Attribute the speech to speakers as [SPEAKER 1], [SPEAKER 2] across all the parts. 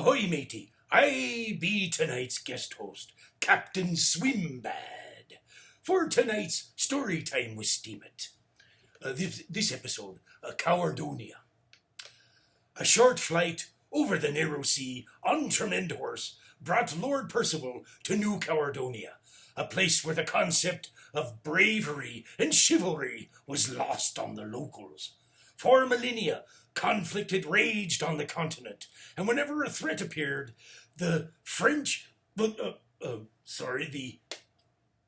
[SPEAKER 1] Ahoy, matey. I be tonight's guest host, Cap'n Swimbad, for tonight's story time with Steemit. This episode, Cowardonia. A short flight over the narrow sea on tremendous horse brought Lord Percival to New Cowardonia, a place where the concept of bravery and chivalry was lost on the locals. For millennia, conflict had raged on the continent, and whenever a threat appeared, the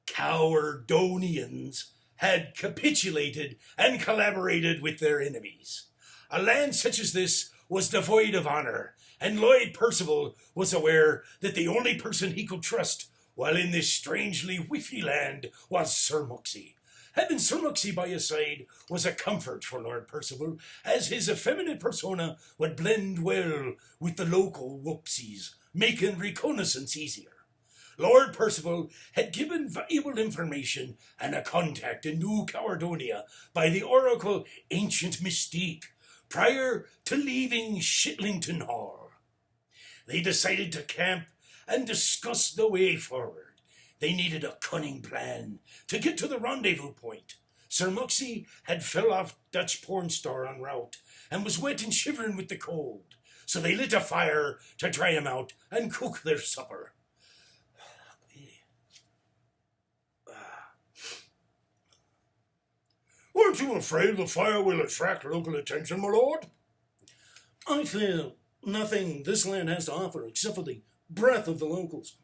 [SPEAKER 1] Cowardians had capitulated and collaborated with their enemies. A land such as this was devoid of honor, and Lord Percival was aware that the only person he could trust while in this strangely whiffy land was Sir Muxie. Having Sir Muxie by his side was a comfort for Lord Percival, as his effeminate persona would blend well with the local whoopsies, making reconnaissance easier. Lord Percival had given valuable information and a contact in New Cowardonia by the oracle Ancient Mystique prior to leaving Shitlington Hall. They decided to camp and discuss the way forward. They needed a cunning plan to get to the rendezvous point. Sir Muxie had fell off Dutch porn star en route and was wet and shivering with the cold, so they lit a fire to dry him out and cook their supper. Aren't you afraid the fire will attract local attention, my lord? I fear nothing this land has to offer except for the breath of the locals.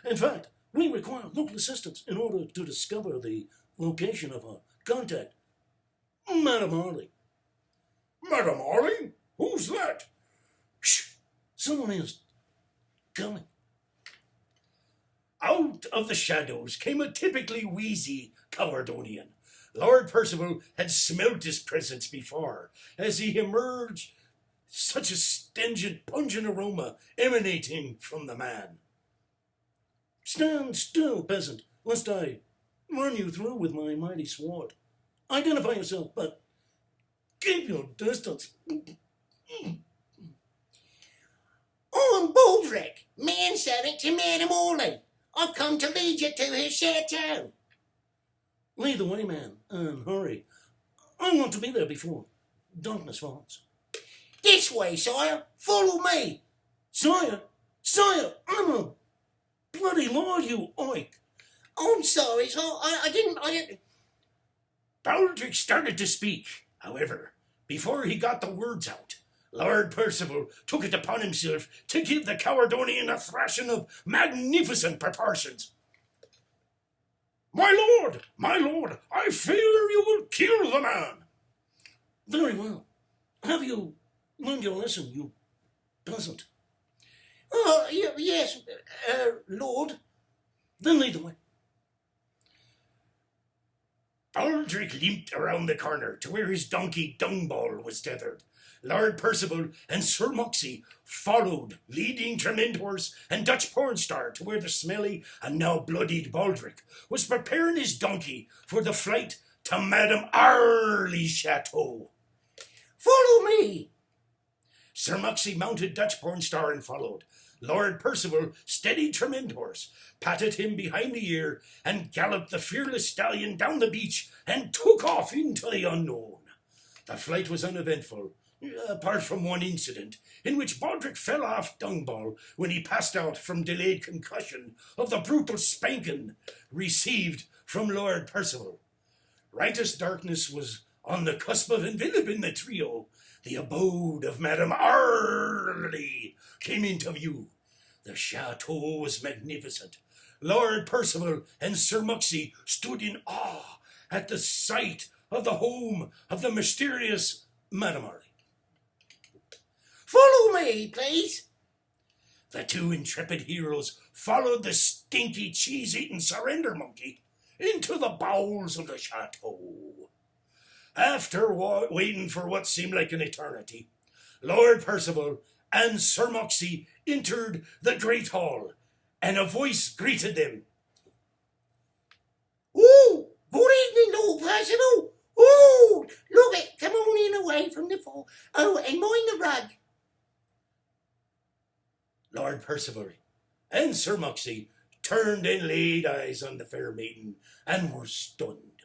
[SPEAKER 1] In fact, we require local assistance in order to discover the location of our contact, Madame Harley. Madame Harley? Who's that? Shh! Someone is coming. Out of the shadows came a typically wheezy Cowardian. Lord Percival had smelt his presence before. As he emerged, such a stringent, pungent aroma emanating from the man. Stand still, peasant, lest I run you through with my mighty sword. Identify yourself, but keep your distance.
[SPEAKER 2] I'm Baldric, manservant to Madame Harley. I've come to lead you to her chateau.
[SPEAKER 1] Lead the way, man, and hurry. I want to be there before darkness falls.
[SPEAKER 2] This way, sire. Follow me.
[SPEAKER 1] Sire, I'm a bloody lord, you oik.
[SPEAKER 2] I'm sorry, sir. I didn't.
[SPEAKER 1] Baldric started to speak. However, before he got the words out, Lord Percival took it upon himself to give the Cowardian a thrashing of magnificent proportions. My lord, I fear you will kill the man. Very well. Have you learned your lesson, you peasant?
[SPEAKER 2] Oh, yes, lord.
[SPEAKER 1] Then lead the way. Baldric limped around the corner to where his donkey Dungball was tethered. Lord Percival and Sir Muxie followed, leading Tremendhorse and Dutch porn star to where the smelly and now bloodied Baldric was preparing his donkey for the flight to Madame Harley's chateau.
[SPEAKER 2] Follow me.
[SPEAKER 1] Sir Muxie mounted Dutch porn star and followed. Lord Percival steadied Tremendhorse, patted him behind the ear, and galloped the fearless stallion down the beach and took off into the unknown. The flight was uneventful, apart from one incident in which Baldric fell off Dungball when he passed out from delayed concussion of the brutal spanking received from Lord Percival. Right as darkness was on the cusp of enveloping the trio, the abode of Madame Harley came into view. The chateau was magnificent. Lord Percival and Sir Muxie stood in awe at the sight of the home of the mysterious Madame Harley.
[SPEAKER 2] Follow me, please.
[SPEAKER 1] The two intrepid heroes followed the stinky, cheese-eating surrender monkey into the bowels of the chateau. After waiting for what seemed like an eternity, Lord Percival and Sir Muxie entered the great hall, and a voice greeted them.
[SPEAKER 2] Oh, good evening, Lord Percival. Oh, look it, come on in away from the fall. Oh, and mind the rug.
[SPEAKER 1] Lord Percival and Sir Moxie turned and laid eyes on the fair maiden and were stunned.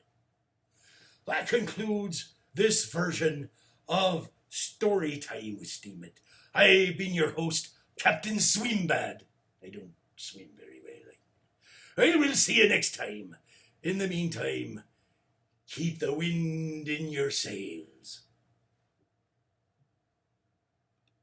[SPEAKER 1] That concludes this version of Story Time with Steemit. I've been your host, Captain Swimbad. I don't swim very well. I will see you next time. In the meantime, keep the wind in your sails.